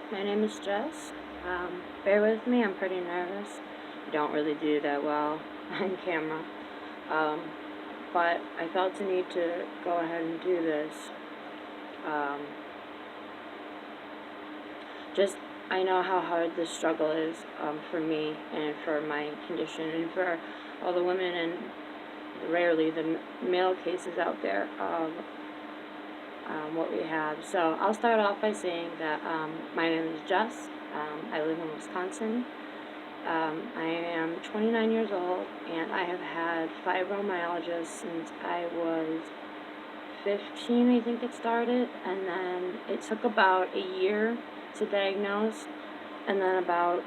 My name is Jess. Bear with me, I'm pretty nervous. I don't really do that well on camera. Um, but I felt the need to go ahead and do this. Um, just, I know how hard this struggle is for me and for my condition and for all the women and rarely the male cases out there of what we have. So I'll start off by saying that my name is Jess. I live in Wisconsin. I am 29 years old, and I have had fibromyalgia since I was 15, I think it started, and then it took about a year to diagnose, and then about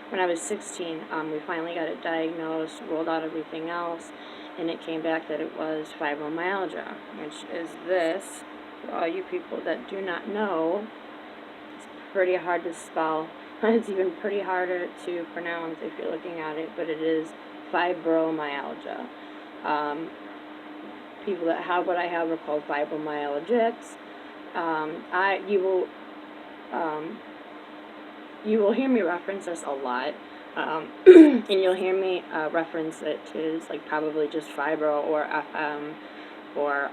when I was 16, we finally got it diagnosed, rolled out everything else, and it came back that it was fibromyalgia, which is this. For all you people that do not know, it's pretty hard to spell. It's even pretty harder to pronounce if you're looking at it, but it is fibromyalgia. People that have what I have are called fibromyalgics. You will hear me reference this a lot, and you'll hear me reference it to like probably just fibro or FM or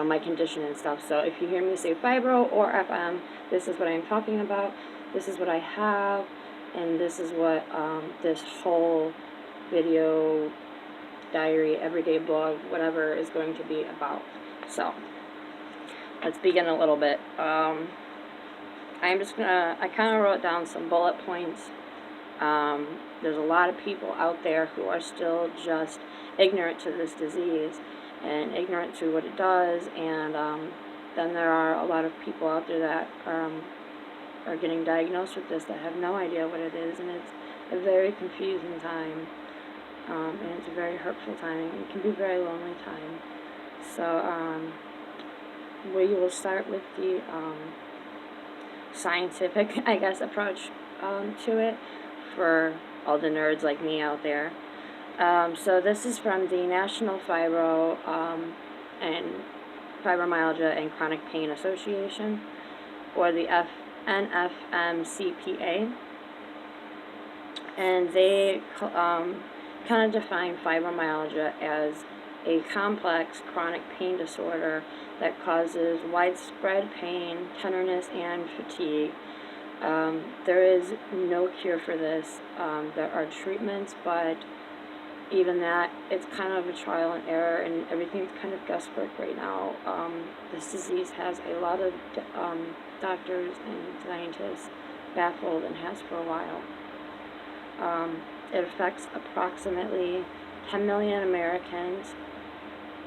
my condition and stuff. So if you hear me say fibro or FM, this is what I'm talking about. This is what I have, and this is what this whole video, diary, everyday blog, whatever is going to be about. So let's begin a little bit. I kind of wrote down some bullet points. There's a lot of people out there who are still just ignorant to this disease and ignorant to what it does, and then there are a lot of people out there that are getting diagnosed with this that have no idea what it is, and it's a very confusing time, and it's a very hurtful time, and it can be a very lonely time. So we will start with the scientific, I guess, approach to it for all the nerds like me out there. So this is from the National Fibromyalgia and Chronic Pain Association, or the NFMCPA, and they kind of define fibromyalgia as a complex chronic pain disorder that causes widespread pain, tenderness, and fatigue. There is no cure for this. There are treatments, but even that, it's kind of a trial and error, and everything's kind of guesswork right now. This disease has a lot of doctors and scientists baffled, and has for a while. It affects approximately 10 million Americans,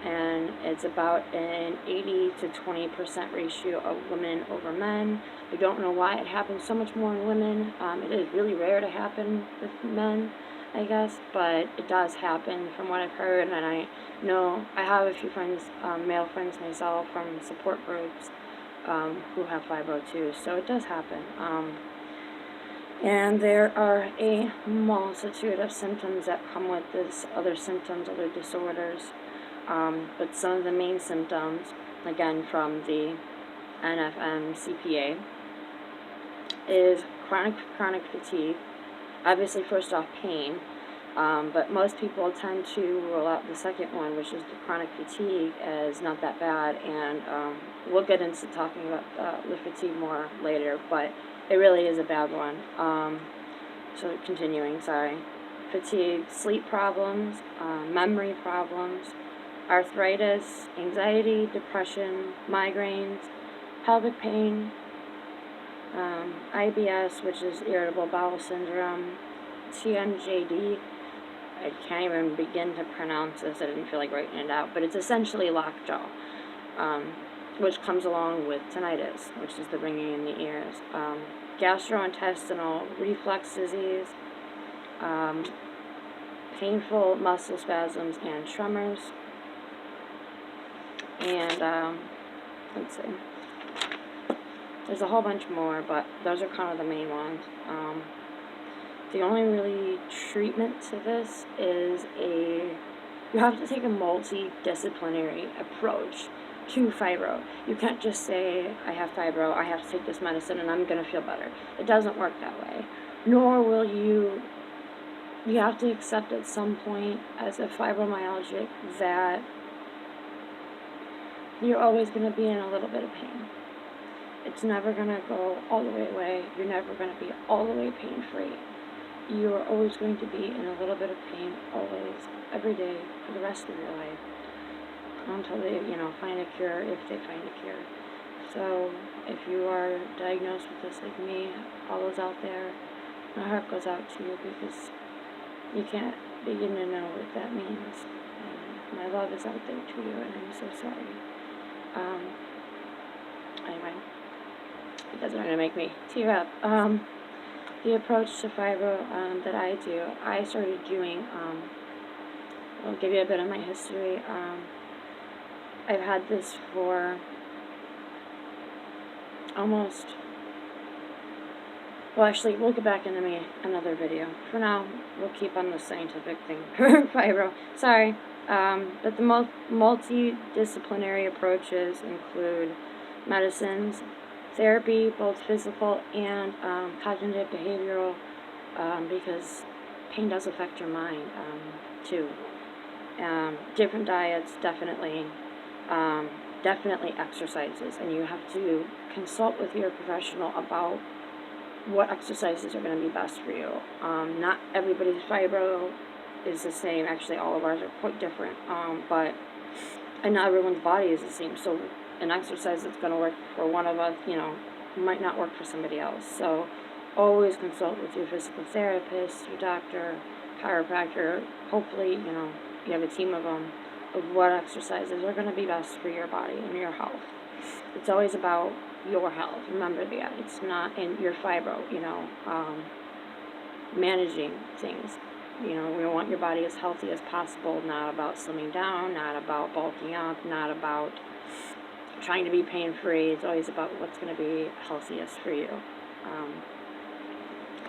and it's about an 80 to 20% ratio of women over men. I don't know why it happens so much more in women. It is really rare to happen with men, I guess, but it does happen from what I've heard, and I know I have a few friends, male friends myself, from support groups who have fibro too, so it does happen. And there are a multitude of symptoms that come with this, other symptoms, other disorders, but some of the main symptoms, again from the NFMCPA, is chronic fatigue. Obviously, first off, pain, but most people tend to rule out the second one, which is the chronic fatigue, as not that bad, and we'll get into talking about the fatigue more later, but it really is a bad one. So continuing, fatigue, sleep problems, memory problems, arthritis, anxiety, depression, migraines, pelvic pain, IBS, which is irritable bowel syndrome, TMJD, I can't even begin to pronounce this, I didn't feel like writing it out, but it's essentially lockjaw, which comes along with tinnitus, which is the ringing in the ears, gastrointestinal reflux disease, painful muscle spasms and tremors, and let's see, there's a whole bunch more, but those are kind of the main ones. The only really treatment to this is you have to take a multidisciplinary approach. to fibro. You can't just say, I have fibro, I have to take this medicine and I'm going to feel better. It doesn't work that way. Nor will you have to accept at some point as a fibromyalgic that you're always going to be in a little bit of pain. It's never going to go all the way away. You're never going to be all the way pain-free. You are always going to be in a little bit of pain, always, every day, for the rest of your life, until they, find a cure, if they find a cure. So, if you are diagnosed with this like me, all those out there, my heart goes out to you, because you can't begin to know what that means. And my love is out there to you, and I'm so sorry. Anyway, it doesn't want to make me tear up. The approach to fibro that I do, I started doing, I'll give you a bit of my history. I've had this for almost, well, actually, we'll get back into another video. For now, we'll keep on the scientific thing for fibro. Sorry. But the multidisciplinary approaches include medicines, therapy, both physical and cognitive behavioral, because pain does affect your mind too. Different diets, definitely exercises, and you have to consult with your professional about what exercises are going to be best for you. Not everybody's fibro is the same. Actually, all of ours are quite different. And not everyone's body is the same. So an exercise that's going to work for one of us, might not work for somebody else. So always consult with your physical therapist, your doctor, chiropractor. Hopefully, you have a team of them, of what exercises are going to be best for your body and your health. It's always about your health. Remember that. It's not in your fibro, managing things. We want your body as healthy as possible, not about slimming down, not about bulking up, not about trying to be pain-free. It's always about what's going to be healthiest for you.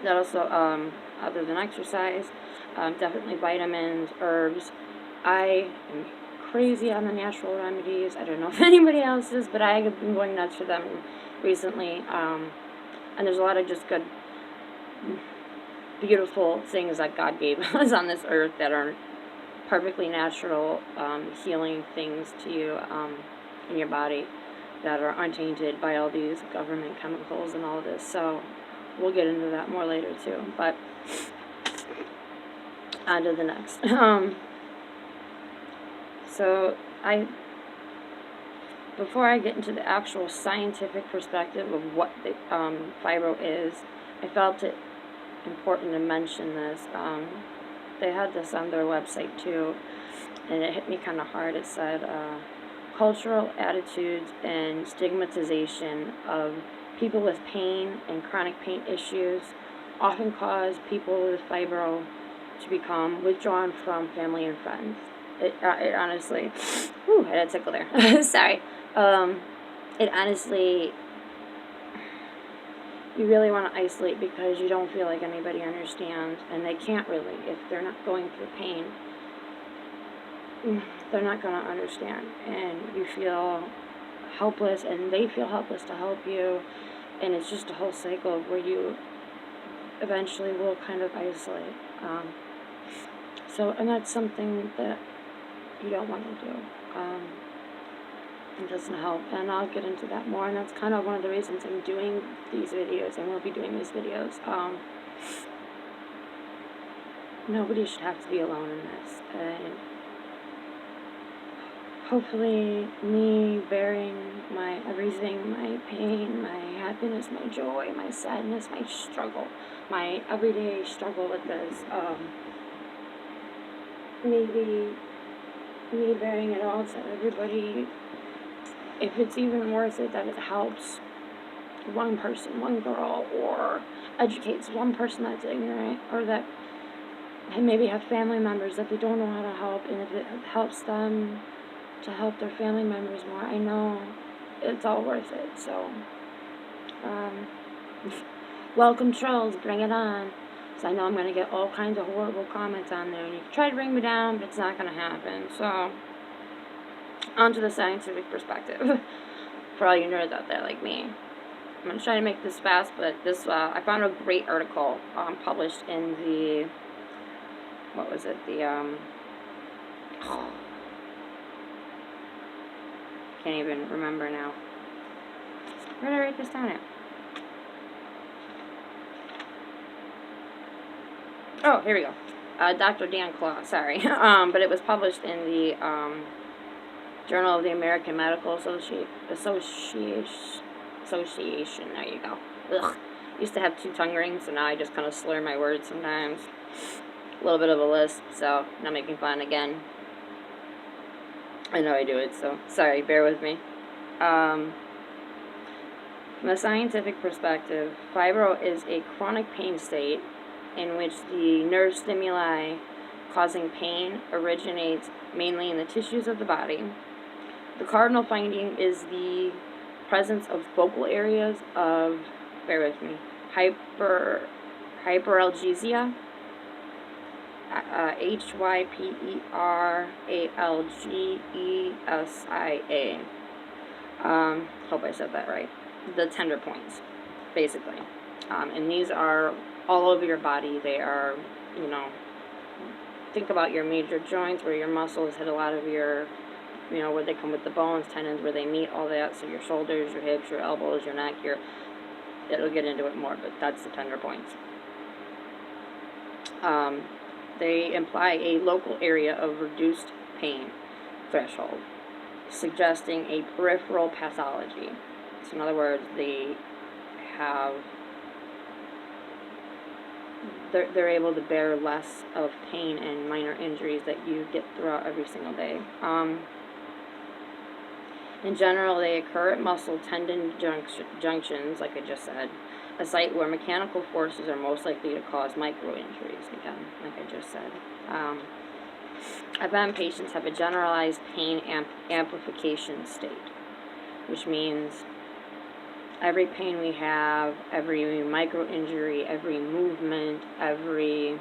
That also, other than exercise, definitely vitamins, herbs. I am crazy on the natural remedies. I don't know if anybody else is, but I have been going nuts for them recently. And there's a lot of just good, beautiful things that God gave us on this earth that are perfectly natural, healing things to you in your body that are untainted by all these government chemicals and all this. So we'll get into that more later too. But on to the next. So before I get into the actual scientific perspective of what the fibro is, I felt it important to mention this. They had this on their website too, and it hit me kind of hard. It said, cultural attitudes and stigmatization of people with pain and chronic pain issues often cause people with fibro to become withdrawn from family and friends. It honestly, I had a tickle there. Sorry. It honestly, you really want to isolate because you don't feel like anybody understands, and they can't really. If they're not going through pain, they're not going to understand, and you feel helpless, and they feel helpless to help you, and it's just a whole cycle where you eventually will kind of isolate. And that's something that you don't want to do. It doesn't help, and I'll get into that more, and that's kind of one of the reasons I'm doing these videos, and we'll be doing these videos. Nobody should have to be alone in this, and hopefully me bearing my everything, my pain, my happiness, my joy, my sadness, my struggle, my everyday struggle with this, maybe me bearing it all to everybody, if it's even worth it, that it helps one person, one girl, or educates one person that's ignorant, or that maybe have family members that they don't know how to help, and if it helps them to help their family members more, I know it's all worth it. So, welcome trolls, bring it on. So I know I'm going to get all kinds of horrible comments on there, and you can try to bring me down, but it's not going to happen. So, onto the scientific perspective. For all you nerds out there like me. I'm going to try to make this fast, but this, I found a great article published in the, what was it, the, can't even remember now. Where did I write this down at? Oh, here we go. Dr. Dan Claw, sorry. But it was published in the Journal of the American Medical Association. There you go. Ugh. Used to have 2 tongue rings, so now I just kind of slur my words sometimes. A little bit of a lisp, so not making fun again. I know I do it, so sorry, bear with me. From a scientific perspective, fibro is a chronic pain state in which the nerve stimuli causing pain originates mainly in the tissues of the body. The cardinal finding is the presence of focal areas of, bear with me, hyperalgesia, Hyperalgesia. Hope I said that right. The tender points, basically. And these are all over your body. They are, you know, think about your major joints where your muscles hit a lot of your, you know, where they come with the bones, tendons, where they meet, all that. So your shoulders, your hips, your elbows, your neck, it'll get into it more, but that's the tender points. They imply a local area of reduced pain threshold, suggesting a peripheral pathology. So in other words, they're able to bear less of pain and minor injuries that you get throughout every single day. In general, they occur at muscle tendon junctions, like I just said, a site where mechanical forces are most likely to cause micro-injuries, again, like I just said. FM patients have a generalized pain amplification state, which means every pain we have, every micro-injury, every movement, every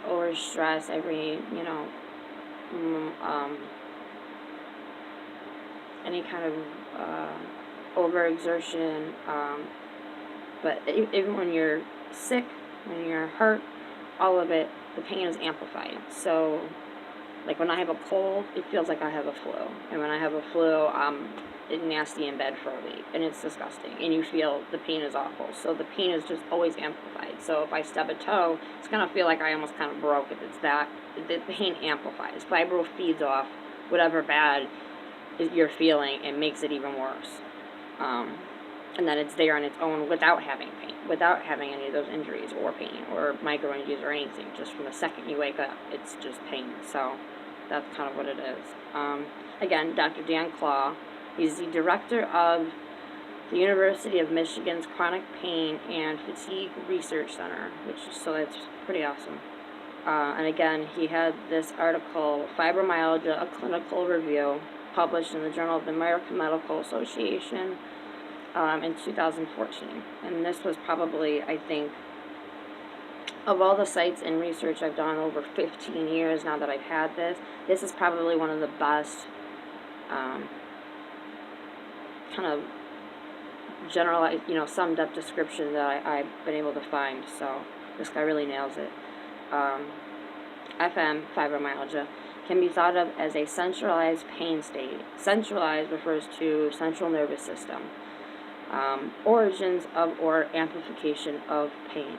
overstress, every, you know, any kind of overexertion, but even when you're sick, when you're hurt, all of it, the pain is amplified. So, like when I have a cold, it feels like I have a flu. And when I have a flu, I'm nasty in bed for a week. And it's disgusting. And you feel the pain is awful. So the pain is just always amplified. So if I stub a toe, it's going to feel like I almost kind of broke it. It's that, the pain amplifies. Fibro feeds off whatever bad you're feeling and makes it even worse. And then it's there on its own without having pain, without having any of those injuries or pain or micro injuries or anything. Just from the second you wake up, it's just pain. So that's kind of what it is. Again, Dr. Dan Claw, he's the director of the University of Michigan's Chronic Pain and Fatigue Research Center, so that's pretty awesome. And again, he had this article, Fibromyalgia, a Clinical Review, published in the Journal of the American Medical Association in 2014. And this was probably, I think, of all the sites and research I've done over 15 years now that I've had this is probably one of the best kind of generalized, you know, summed up description that I've been able to find. So this guy really nails it. FM, fibromyalgia, can be thought of as a centralized pain state. Centralized refers to central nervous system. Origins of or amplification of pain.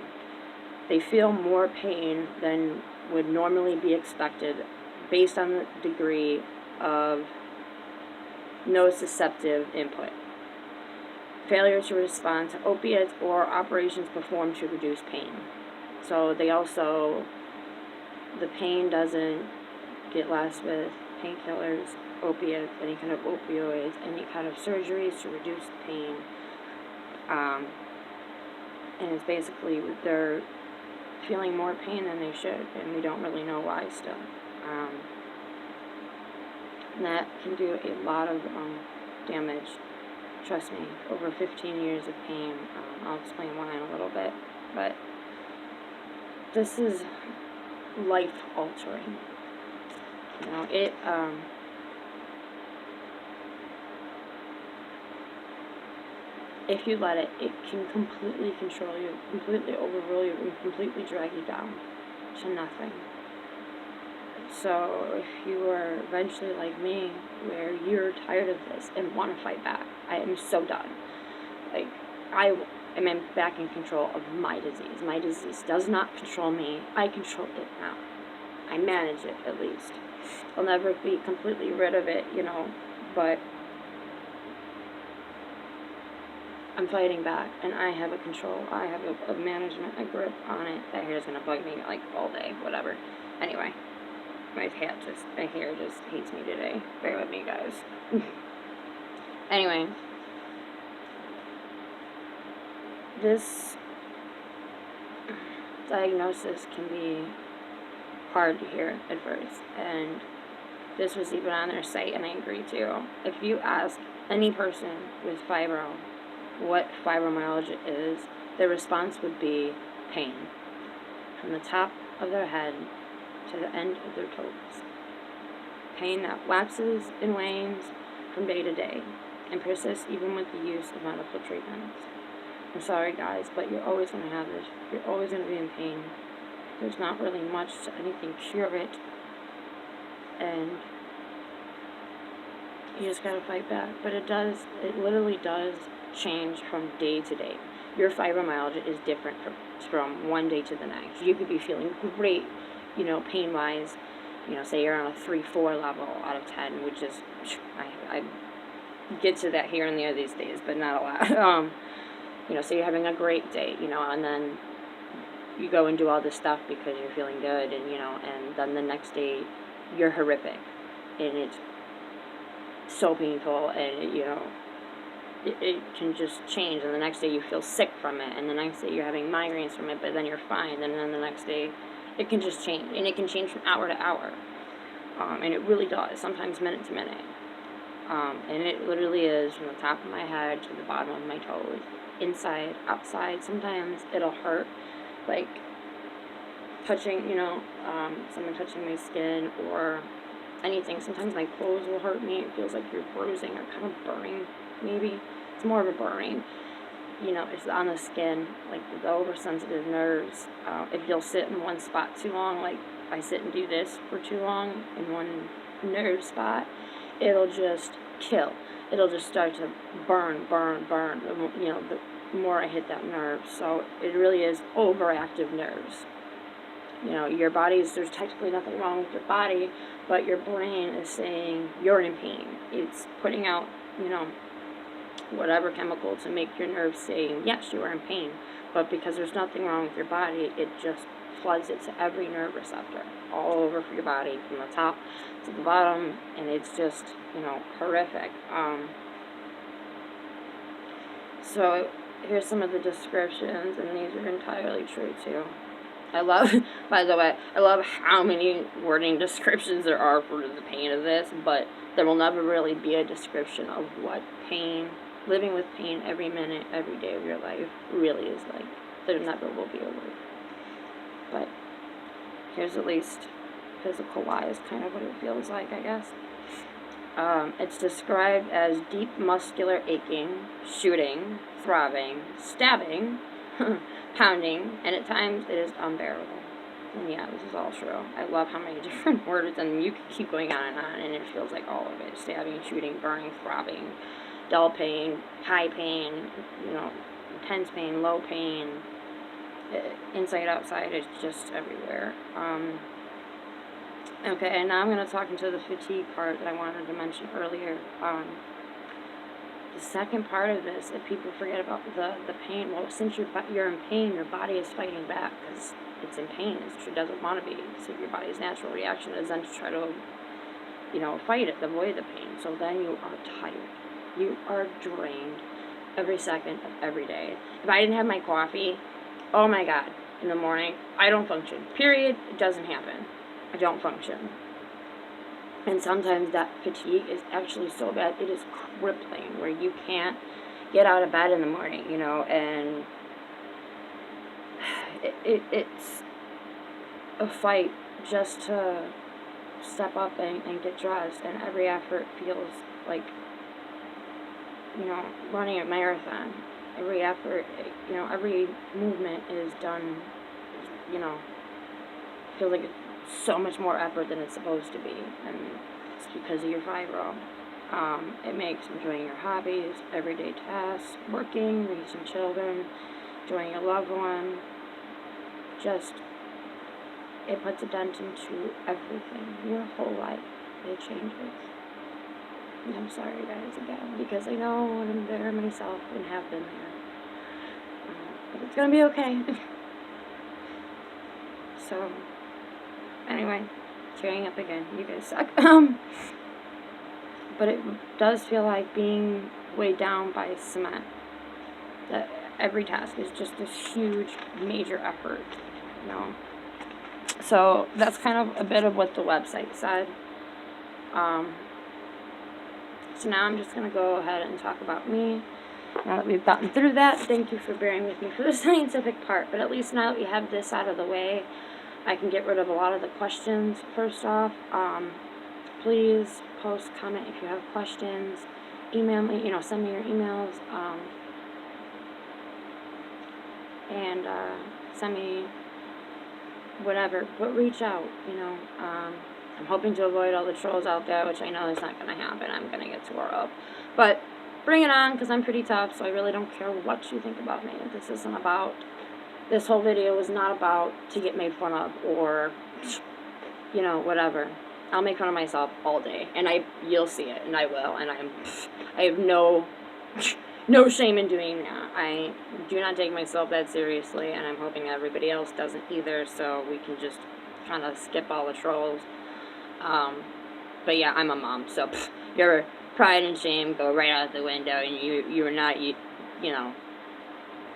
They feel more pain than would normally be expected based on the degree of nociceptive input. Failure to respond to opiates or operations performed to reduce pain. So they also, the pain doesn't get less with painkillers, opiates, any kind of opioids, any kind of surgeries to reduce pain. And it's basically they're feeling more pain than they should, and we don't really know why still. And that can do a lot of damage. Trust me, over 15 years of pain. I'll explain why in a little bit, but this is life-altering. You know, if you let it, it can completely control you, completely overrule you, and completely drag you down to nothing. So if you are eventually like me, where you're tired of this and want to fight back, I am so done. Like, I am back in control of my disease. My disease does not control me. I control it now. I manage it, at least. I'll never be completely rid of it, but I'm fighting back, and I have a control. I have a management, a grip on it. That hair is going to bug me, like, all day, whatever. Anyway, my hair just hates me today. Bear with me, guys. Anyway, this diagnosis can be hard to hear at first, and this was even on their site, and I agree too. If you ask any person with fibro what fibromyalgia is, their response would be pain, from the top of their head to the end of their toes. Pain that waxes and wanes from day to day and persists even with the use of medical treatments. I'm sorry, guys, but you're always going to have this. You're always going to be in pain. There's not really much to anything cure it, and you just gotta fight back. But it literally does change from day to day. Your fibromyalgia is different from one day to the next. You could be feeling great, pain-wise, say you're on a 3-4 level out of 10, which is, I get to that here and there these days, but not a lot. So you're having a great day, and then you go and do all this stuff because you're feeling good, and then the next day you're horrific, and it's so painful, and it can just change, and the next day you feel sick from it, and the next day you're having migraines from it, but then you're fine, and then the next day it can just change, and it can change from hour to hour, and it really does, sometimes minute to minute, and it literally is from the top of my head to the bottom of my toes, inside, outside. Sometimes it'll hurt, like touching, someone touching my skin or anything. Sometimes my clothes will hurt me. It feels like you're bruising or kind of burning, maybe. It's more of a burning. It's on the skin, like the oversensitive nerves. If you'll sit in one spot too long, like I sit and do this for too long in one nerve spot, it'll just kill. It'll just start to burn, the more I hit that nerve. So it really is overactive nerves. Your body's, there's technically nothing wrong with your body, but your brain is saying you're in pain. It's putting out, whatever chemical to make your nerves saying, yes, you are in pain. But because there's nothing wrong with your body, it just floods it to every nerve receptor, all over your body, from the top to the bottom, and it's just, horrific. So here's some of the descriptions, and these are entirely true too. By the way, I love how many wording descriptions there are for the pain of this, but there will never really be a description of what living with pain every minute, every day of your life really is like. There never will be a word. But here's at least physical-wise kind of what it feels like, I guess. It's described as deep muscular aching, shooting, throbbing, stabbing, pounding, and at times it is unbearable. And yeah, this is all true. I love how many different words, and you can keep going on, and it feels like all of it. Stabbing, shooting, burning, throbbing, dull pain, high pain, intense pain, low pain, inside, outside, it's just everywhere. Okay, and now I'm going to talk into the fatigue part that I wanted to mention earlier. The second part of this, if people forget about the pain, well, since you're in pain, your body is fighting back because it's in pain. It doesn't want to be. So your body's natural reaction is then to try to, fight it, avoid the pain. So then you are tired. You are drained every second of every day. If I didn't have my coffee, oh my God, in the morning, I don't function. Period. It doesn't happen. I don't function. And sometimes that fatigue is actually so bad, it is crippling, where you can't get out of bed in the morning, and it's a fight just to step up and get dressed, and every effort feels like, running a marathon. every effort, you know, every movement is done, you know, feels like it's so much more effort than it's supposed to be, and it's because of your fibro. It makes enjoying your hobbies, everyday tasks, working, raising children, enjoying your loved one, just, it puts a dent into everything, your whole life. It changes. And I'm sorry, guys, again, because I know I'm there myself and have been there. But it's gonna be okay. So, anyway, tearing up again. You guys suck. But it does feel like being weighed down by cement. That every task is just this huge, major effort, you know. So that's kind of a bit of what the website said. So now I'm just going to go ahead and talk about me. Now that we've gotten through that, thank you for bearing with me for the scientific part. But at least now that we have this out of the way, I can get rid of a lot of the questions. First off, please post, comment if you have questions. Email me, you know, send me your emails. And send me whatever, but reach out, you know. I'm hoping to avoid all the trolls out there, which I know is not going to happen. I'm going to get tore up. But bring it on, because I'm pretty tough, so I really don't care what you think about me. This isn't about, this whole video is not about to get made fun of or, you know, whatever. I'll make fun of myself all day, and you'll see it, and I will, and I have no shame in doing that. I do not take myself that seriously, and I'm hoping everybody else doesn't either, so we can just kind of skip all the trolls. But yeah, I'm a mom, so your pride and shame go right out the window, and you're not, you know,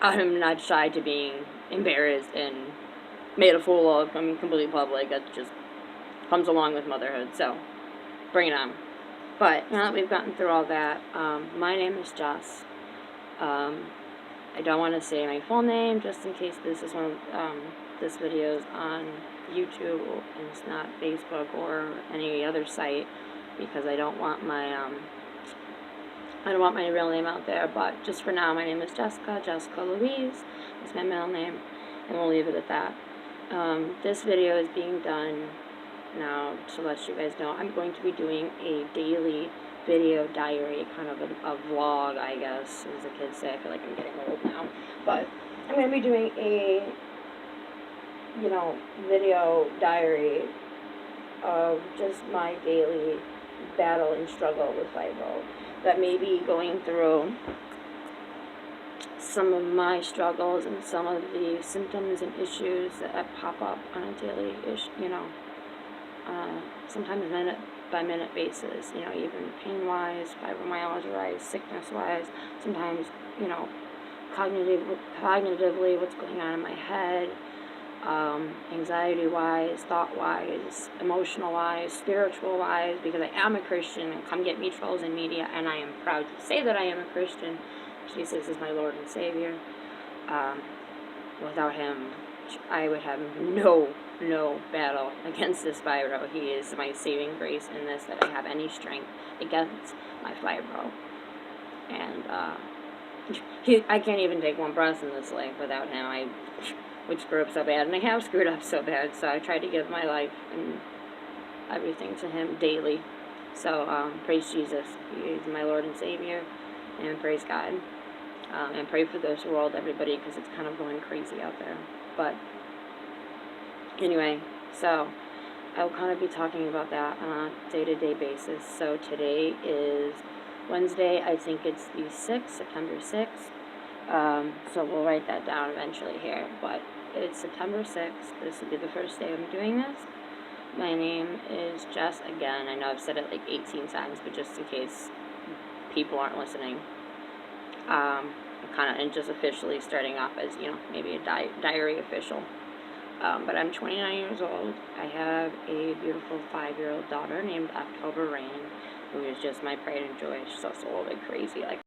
I'm not shy to being embarrassed and made a fool of. I mean, completely public. That just comes along with motherhood, so bring it on. But now that we've gotten through all that, my name is Jess. I don't want to say my full name just in case this is this video is on YouTube and it's not Facebook or any other site, because I don't want my real name out there. But just for now, my name is Jessica Louise. It's my middle name, and we'll leave it at that. This video is being done now to let you guys know I'm going to be doing a daily video diary, kind of a vlog, I guess, as the kids say. I feel like I'm getting old now, but I'm going to be doing a, you know, video diary of just my daily battle and struggle with fibro, that may be going through some of my struggles and some of the symptoms and issues that pop up on a daily you know, sometimes minute by minute basis, you know, even pain wise, fibromyalgia wise, sickness wise, sometimes, you know, cognitively what's going on in my head, anxiety wise, thought wise, emotional wise, spiritual wise, because I am a Christian, and come get me trolls in media, and I am proud to say that I am a Christian. Jesus is my Lord and Savior. Without him, I would have no battle against this fibro. He is my saving grace in this, that I have any strength against my fibro. And I can't even take one breath in this life without him. I would screw up so bad, and I have screwed up so bad, so I try to give my life and everything to him daily. So praise Jesus. He is my Lord and Savior, and praise God. And pray for this world, everybody, because it's kind of going crazy out there. But anyway, so I will kind of be talking about that on a day-to-day basis. So today is Wednesday. I think it's the 6th, September 6th. So we'll write that down eventually here. But it's September 6th. This will be the first day I'm doing this. My name is Jess. Again, I know I've said it like 18 times, but just in case people aren't listening. And just officially starting off as, you know, maybe a diary official. But I'm 29 years old. I have a beautiful 5-year-old daughter named October Rain, who is just my pride and joy. She's also a little bit crazy, like